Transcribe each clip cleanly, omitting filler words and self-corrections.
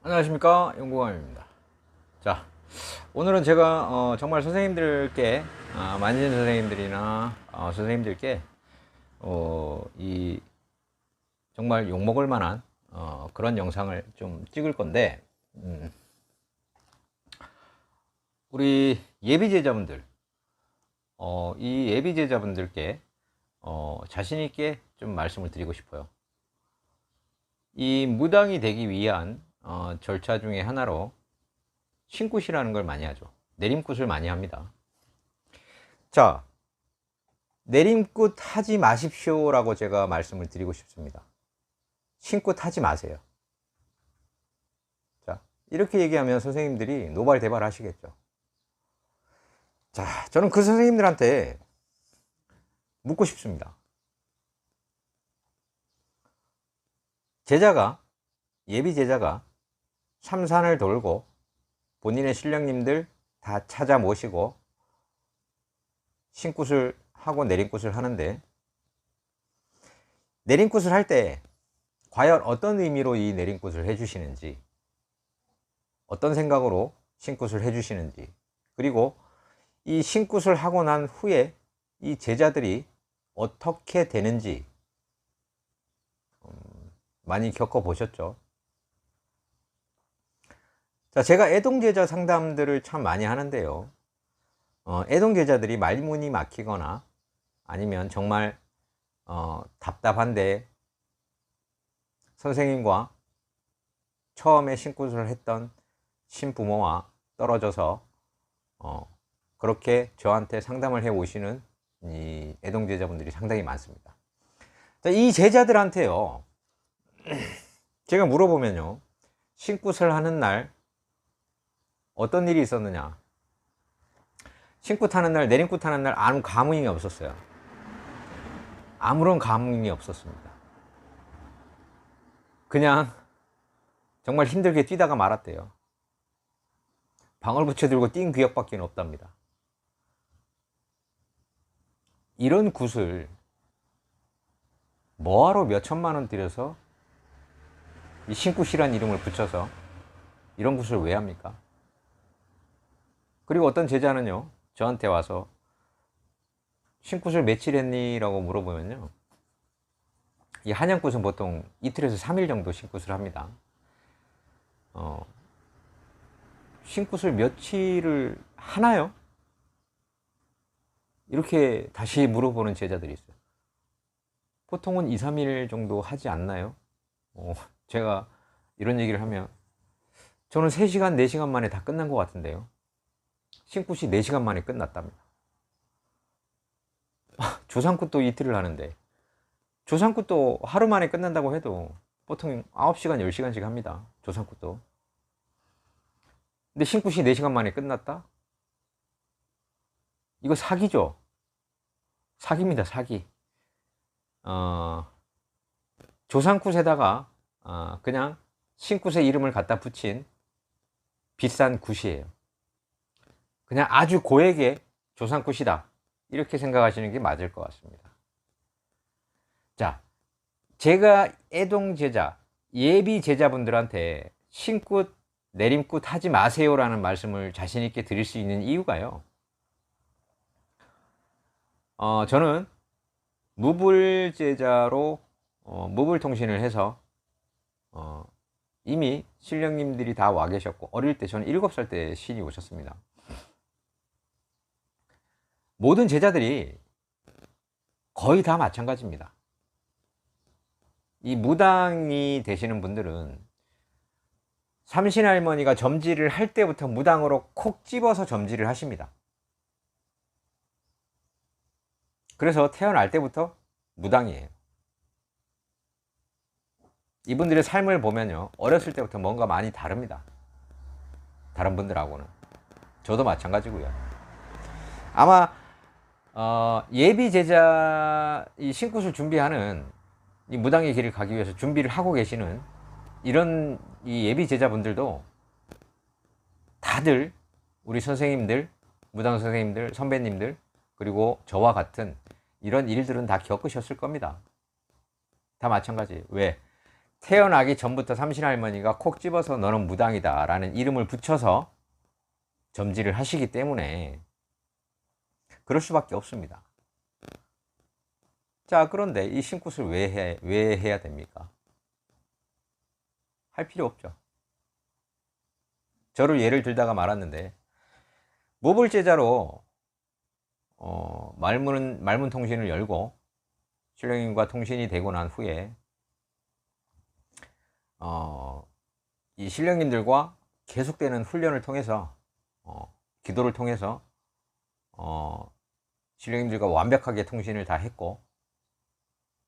안녕하십니까, 연구관입니다. 자, 오늘은 제가 정말 선생님들께 만진 선생님들이나 선생님들께 이 정말 욕먹을 만한 그런 영상을 좀 찍을 건데, 우리 예비 제자분들, 이 예비 제자분들께 자신 있게 좀 말씀을 드리고 싶어요. 이 무당이 되기 위한 절차 중에 하나로 신굿이라는 걸 많이 하죠. 내림굿을 많이 합니다. 자, 내림굿 하지 마십시오 라고 제가 말씀을 드리고 싶습니다. 신굿 하지 마세요. 자, 이렇게 얘기하면 선생님들이 노발대발 하시겠죠. 자, 저는 그 선생님들한테 묻고 싶습니다. 제자가, 예비 제자가 삼산을 돌고 본인의 신령님들 다 찾아 모시고 신굿을 하고 내림굿을 하는데, 내림굿을 할 때 과연 어떤 의미로 이 내림굿을 해주시는지, 어떤 생각으로 신굿을 해주시는지, 그리고 이 신굿을 하고 난 후에 이 제자들이 어떻게 되는지 많이 겪어보셨죠? 자, 제가 애동제자 상담들을 참 많이 하는데요. 애동제자들이 말문이 막히거나 아니면 정말 답답한데 선생님과 처음에 신굿을 했던 신부모와 떨어져서 그렇게 저한테 상담을 해 오시는 이 애동제자분들이 상당히 많습니다. 자, 이 제자들한테요, 제가 물어보면요, 신굿을 하는 날 어떤 일이 있었느냐, 신굿 하는 날, 내림굿 하는 날 아무 감흥이 없었어요. 아무런 감흥이 없었습니다. 그냥 정말 힘들게 뛰다가 말았대요. 방울부채 들고 뛴 기억밖에 없답니다. 이런 굿을 뭐하러 몇 천만 원 들여서 이 신굿이란 이름을 붙여서 이런 굿을 왜 합니까? 그리고 어떤 제자는요, 저한테 와서 신굿을 며칠 했니? 라고 물어보면요, 이 한양굿은 보통 이틀에서 3일 정도 신굿을 합니다. 신굿을 며칠을 하나요? 이렇게 다시 물어보는 제자들이 있어요. 보통은 2, 3일 정도 하지 않나요? 제가 이런 얘기를 하면 저는 3시간, 4시간 만에 다 끝난 것 같은데요. 신굿이 4시간 만에 끝났답니다. 조상굿도 이틀을 하는데, 조상굿도 하루 만에 끝난다고 해도 보통 9시간, 10시간씩 합니다. 조상굿도. 근데 신굿이 4시간 만에 끝났다? 이거 사기죠. 사기입니다, 사기. 조상굿에다가 그냥 신굿의 이름을 갖다 붙인 비싼 굿이에요. 그냥 아주 고액의 조상굿이다, 이렇게 생각하시는 게 맞을 것 같습니다. 자, 제가 애동제자, 예비 제자분들한테 신굿, 내림굿 하지 마세요 라는 말씀을 자신 있게 드릴 수 있는 이유가요, 저는 무불제자로 무불통신을 해서 이미 신령님들이 다 와 계셨고, 어릴 때 저는 7살 때 신이 오셨습니다. 모든 제자들이 거의 다 마찬가지입니다. 이 무당이 되시는 분들은 삼신할머니가 점지를 할 때부터 무당으로 콕 집어서 점지를 하십니다. 그래서 태어날 때부터 무당이에요. 이분들의 삶을 보면요, 어렸을 때부터 뭔가 많이 다릅니다. 다른 분들하고는. 저도 마찬가지고요. 아마 예비 제자 이 신굿을 준비하는 이 무당의 길을 가기 위해서 준비를 하고 계시는 이런 이 예비 제자분들도 다들 우리 선생님들, 무당 선생님들, 선배님들, 그리고 저와 같은 이런 일들은 다 겪으셨을 겁니다. 다 마찬가지. 왜? 태어나기 전부터 삼신할머니가 콕 집어서 너는 무당이다 라는 이름을 붙여서 점지를 하시기 때문에 그럴 수밖에 없습니다. 자, 그런데 이 신굿을 왜 해야 됩니까? 할 필요 없죠. 저를 예를 들다가 말았는데, 모불제자로 말문 통신을 열고 신령님과 통신이 되고 난 후에 이 신령님들과 계속되는 훈련을 통해서 기도를 통해서 신령님들과 완벽하게 통신을 다 했고,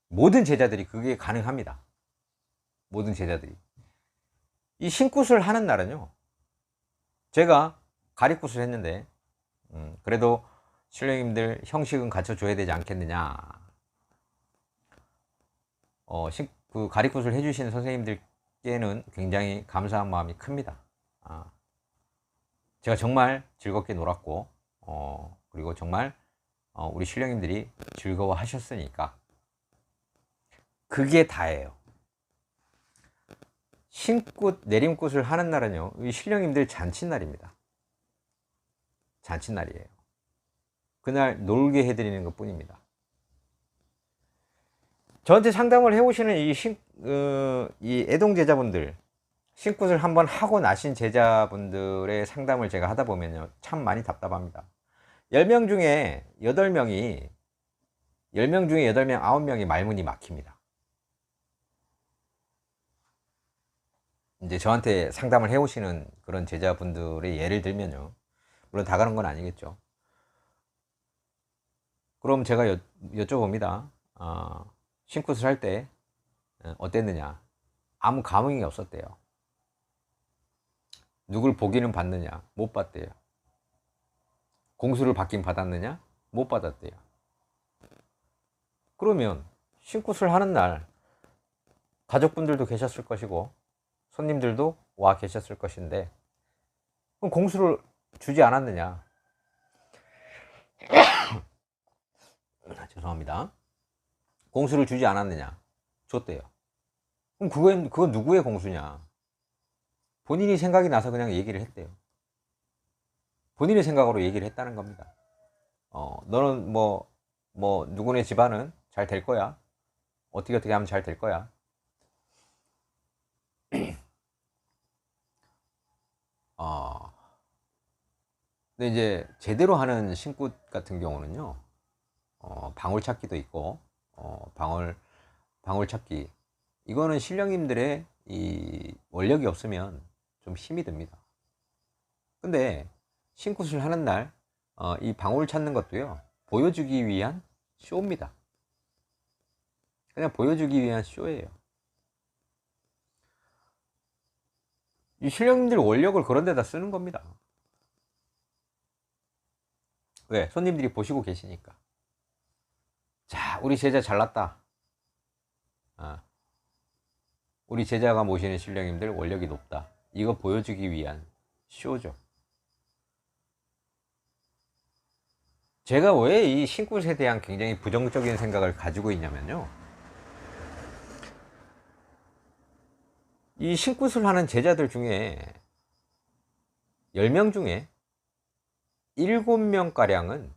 모든 제자들이 그게 가능합니다. 모든 제자들이. 이 신굿을 하는 날은요, 제가 가리굿을 했는데 그래도 신령님들 형식은 갖춰줘야 되지 않겠느냐. 그 가리굿을 해주시는 선생님들께는 굉장히 감사한 마음이 큽니다. 제가 정말 즐겁게 놀았고 그리고 정말 우리 신령님들이 즐거워하셨으니까 그게 다예요. 신굿, 내림굿을 하는 날은요, 이 신령님들 잔칫날입니다. 잔칫날이에요. 그날 놀게 해드리는 것 뿐입니다. 저한테 상담을 해오시는 이 애동제자분들, 신굿을 한번 하고 나신 제자분들의 상담을 제가 하다 보면요, 참 많이 답답합니다. 10명 중에 8명이 9명이 말문이 막힙니다. 이제 저한테 상담을 해오시는 그런 제자분들의 예를 들면요, 물론 다 그런 건 아니겠죠. 그럼 제가 여쭤봅니다. 신굿을 할 때 어땠느냐? 아무 감흥이 없었대요. 누굴 보기는 봤느냐? 못 봤대요. 공수를 받긴 받았느냐? 못 받았대요. 그러면 신굿을 하는 날 가족분들도 계셨을 것이고 손님들도 와 계셨을 것인데, 그럼 공수를 주지 않았느냐? 죄송합니다. 공수를 주지 않았느냐? 줬대요. 그럼 그건 누구의 공수냐? 본인이 생각이 나서 그냥 얘기를 했대요. 본인의 생각으로 얘기를 했다는 겁니다. 너는 누구네 집안은 잘 될 거야. 어떻게 하면 잘 될 거야. 근데 이제 제대로 하는 신굿 같은 경우는요, 방울찾기도 있고, 방울찾기. 이거는 신령님들의 이 원력이 없으면 좀 힘이 듭니다. 근데 신굿을 하는 날, 이 방울 찾는 것도요, 보여주기 위한 쇼입니다. 그냥 보여주기 위한 쇼예요. 이 신령님들 원력을 그런 데다 쓰는 겁니다. 왜? 손님들이 보시고 계시니까. 자, 우리 제자 잘났다. 우리 제자가 모시는 신령님들 원력이 높다. 이거 보여주기 위한 쇼죠. 제가 왜 이 신굿에 대한 굉장히 부정적인 생각을 가지고 있냐면요, 이 신굿을 하는 제자들 중에 10명 중에 7명가량은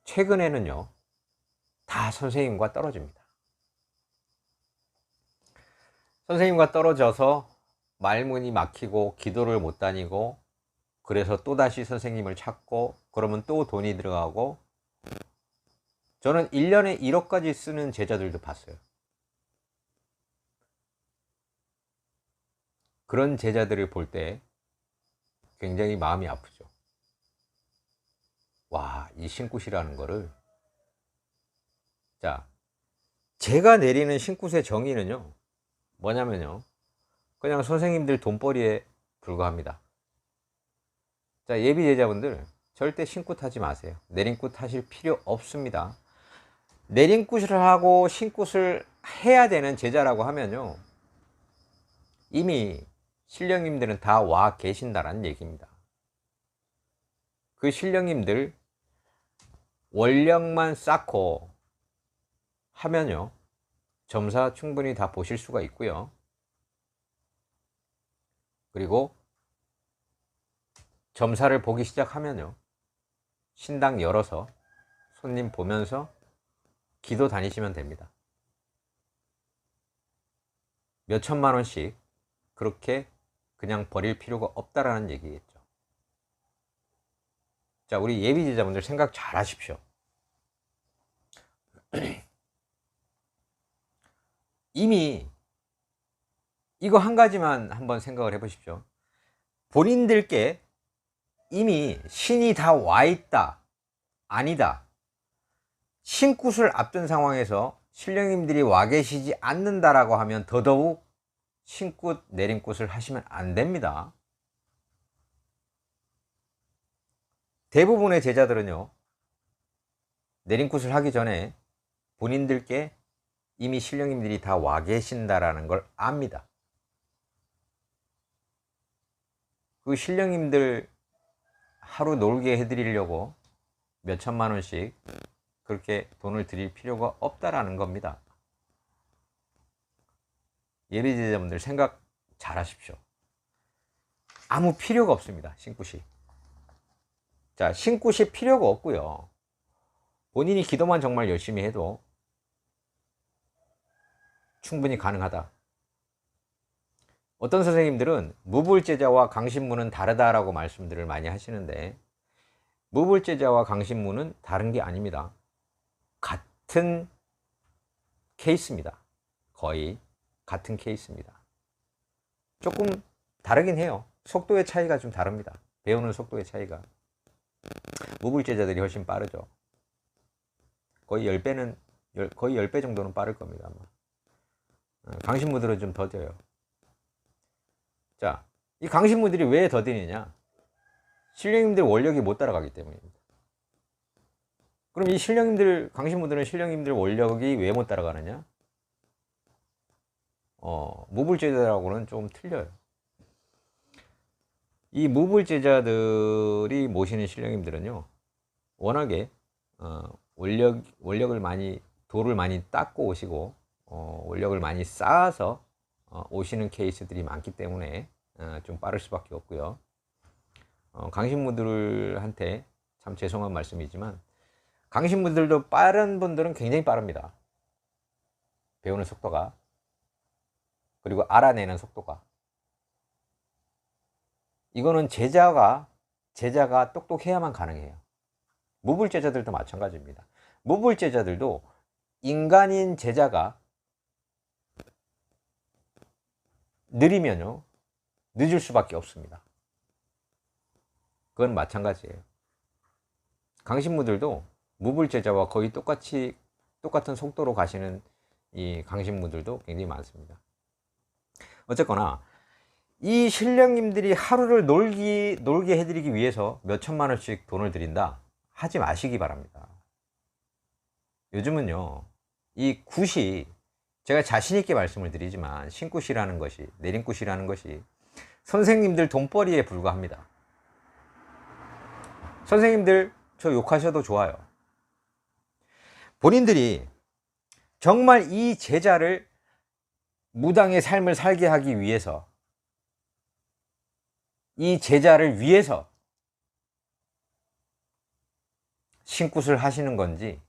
최근에는요, 다 선생님과 떨어집니다. 선생님과 떨어져서 말문이 막히고 기도를 못 다니고, 그래서 또다시 선생님을 찾고, 그러면 또 돈이 들어가고, 저는 1년에 1억까지 쓰는 제자들도 봤어요. 그런 제자들을 볼 때 굉장히 마음이 아프죠. 와, 이 신굿이라는 거를. 자, 제가 내리는 신굿의 정의는요, 뭐냐면요, 그냥 선생님들 돈벌이에 불과합니다. 자, 예비 제자분들 절대 신굿 하지 마세요. 내림굿 하실 필요 없습니다. 내림굿을 하고 신굿을 해야 되는 제자라고 하면요, 이미 신령님들은 다 와 계신다라는 얘기입니다. 그 신령님들 원력만 쌓고 하면요, 점사 충분히 다 보실 수가 있고요. 그리고 점사를 보기 시작하면요, 신당 열어서 손님 보면서 기도 다니시면 됩니다. 몇 천만 원씩 그렇게 그냥 버릴 필요가 없다라는 얘기겠죠. 자, 우리 예비 제자분들 생각 잘 하십시오. 이미 이거 한 가지만 한번 생각을 해 보십시오. 본인들께 이미 신이 다 와 있다, 아니다, 신굿을 앞둔 상황에서 신령님들이 와 계시지 않는다라고 하면 더더욱 신굿, 내림굿을 하시면 안 됩니다. 대부분의 제자들은요, 내림굿을 하기 전에 본인들께 이미 신령님들이 다 와 계신다라는 걸 압니다. 그 신령님들 하루 놀게 해드리려고 몇 천만 원씩 그렇게 돈을 드릴 필요가 없다라는 겁니다. 예비 제자분들 생각 잘 하십시오. 아무 필요가 없습니다, 신굿이. 자, 신굿이 필요가 없고요, 본인이 기도만 정말 열심히 해도 충분히 가능하다. 어떤 선생님들은 무불제자와 강신무는 다르다라고 말씀들을 많이 하시는데, 무불제자와 강신무는 다른 게 아닙니다. 같은 케이스입니다. 거의 같은 케이스입니다. 조금 다르긴 해요. 속도의 차이가 좀 다릅니다. 배우는 속도의 차이가. 무불제자들이 훨씬 빠르죠. 거의 10배 정도는 빠를 겁니다, 아마. 강신무들은 좀 더뎌요. 자, 이 강신무들이 왜 더디느냐? 신령님들 원력이 못 따라가기 때문입니다. 그럼 이 신령님들, 강신무들은 신령님들 원력이 왜 못 따라가느냐? 무불제자라고는 좀 틀려요. 이 무불제자들이 모시는 신령님들은요, 워낙에 원력을 많이, 돌을 많이 닦고 오시고 원력을 많이 쌓아서 오시는 케이스들이 많기 때문에 좀 빠를 수밖에 없고요. 강신무들한테 참 죄송한 말씀이지만, 강신무들도 빠른 분들은 굉장히 빠릅니다. 배우는 속도가, 그리고 알아내는 속도가. 이거는 제자가 똑똑해야만 가능해요. 무불제자들도 마찬가지입니다. 무불제자들도 인간인 제자가 느리면요, 늦을 수밖에 없습니다. 그건 마찬가지예요. 강신무들도 무불제자와 거의 똑같은 속도로 가시는 이 강신무들도 굉장히 많습니다. 어쨌거나 이 신령님들이 하루를 놀게 해드리기 위해서 몇 천만 원씩 돈을 드린다, 하지 마시기 바랍니다. 요즘은요, 이 굿이, 제가 자신있게 말씀을 드리지만, 신굿이라는 것이, 내림굿이라는 것이 선생님들 돈벌이에 불과합니다. 선생님들 저 욕하셔도 좋아요. 본인들이 정말 이 제자를 무당의 삶을 살게 하기 위해서, 이 제자를 위해서 신굿을 하시는 건지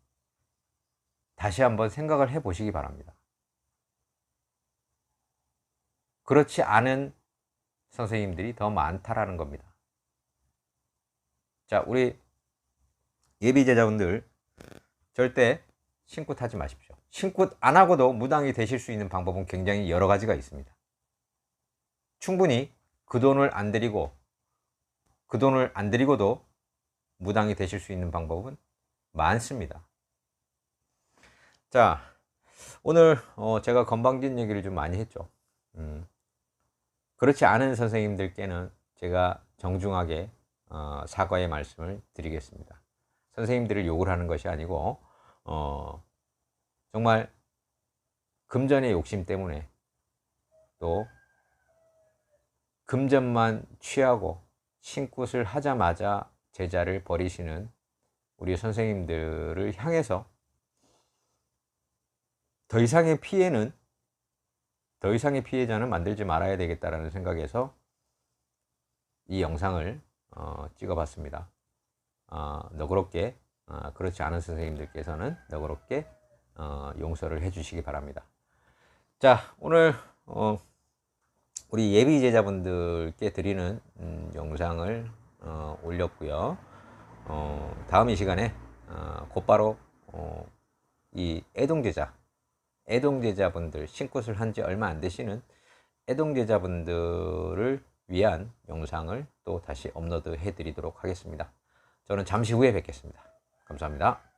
다시 한번 생각을 해 보시기 바랍니다. 그렇지 않은 선생님들이 더 많다라는 겁니다. 자, 우리 예비 제자분들 절대 신굿 하지 마십시오. 신굿 안 하고도 무당이 되실 수 있는 방법은 굉장히 여러 가지가 있습니다. 충분히 그 돈을 안 드리고도 무당이 되실 수 있는 방법은 많습니다. 자, 오늘 제가 건방진 얘기를 좀 많이 했죠. 그렇지 않은 선생님들께는 제가 정중하게 사과의 말씀을 드리겠습니다. 선생님들을 욕을 하는 것이 아니고 정말 금전의 욕심 때문에 또 금전만 취하고 신굿을 하자마자 제자를 버리시는 우리 선생님들을 향해서 더 이상의 피해자는 만들지 말아야 되겠다라는 생각에서 이 영상을 찍어봤습니다. 너그럽게 그렇지 않은 선생님들께서는 너그럽게 용서를 해 주시기 바랍니다. 자, 오늘 우리 예비 제자분들께 드리는 영상을 올렸고요. 다음 이 시간에 곧바로 이 애동제자분들, 신굿을 한 지 얼마 안 되시는 애동제자분들을 위한 영상을 또 다시 업로드 해 드리도록 하겠습니다. 저는 잠시 후에 뵙겠습니다. 감사합니다.